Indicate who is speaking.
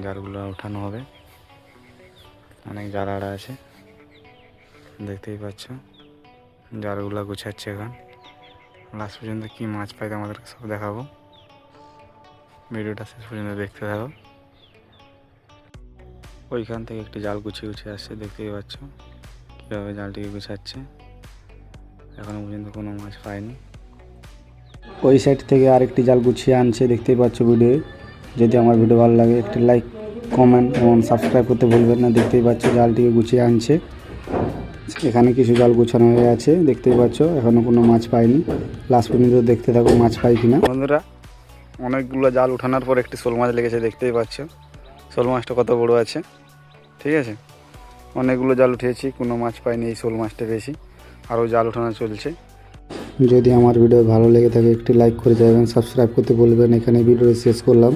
Speaker 1: জালগুলো উঠানো হবে। অনেক জাল আড়া আছে, দেখতেই পাচ্ছ। জালগুলো গুছাচ্ছে এখন। লাস্ট পর্যন্ত কি মাছ পাই আমাদেরকে সব দেখাবো। ভিডিওটা শেষ পর্যন্ত দেখতে থাকো। ওইখান থেকে একটি জাল গুছিয়ে গুছিয়ে আসছে, দেখতেই পাচ্ছ কীভাবে জালটিকে গুছাচ্ছে। এখনো পর্যন্ত কোনো মাছ পায়নি।
Speaker 2: ওই সাইড থেকে আরেকটি জাল গুছিয়ে আনছে, দেখতেই পাচ্ছ ভিডিও। যদি আমার ভিডিও ভালো লাগে একটি লাইক, কমেন্ট এবং সাবস্ক্রাইব করতে ভুলবেন না। দেখতেই পাচ্ছ জালটিকে গুছিয়ে আনছে। এখানে কিছু জাল গুছানো হয়ে আছে, দেখতেই পাচ্ছ। এখনো কোনো মাছ পাইনি। লাস্ট পর্যন্ত দেখতে থাকো মাছ পাই কিনা।
Speaker 1: বন্ধুরা, অনেকগুলো জাল উঠানোর পর একটি শোল মাছ লেগেছে, দেখতেই পাচ্ছ। শোল মাছটা কত বড় আছে, ঠিক আছে। অনেকগুলো জাল উঠিয়েছি, কোনো মাছ পাইনি। এই শোল মাছটা পেয়েছি। আরও জাল উঠানো চলছে।
Speaker 2: যদি আমার ভিডিও ভালো লেগে থাকে একটি লাইক করে যাবেন, সাবস্ক্রাইব করতে বলবেন। এখানে ভিডিও শেষ করলাম।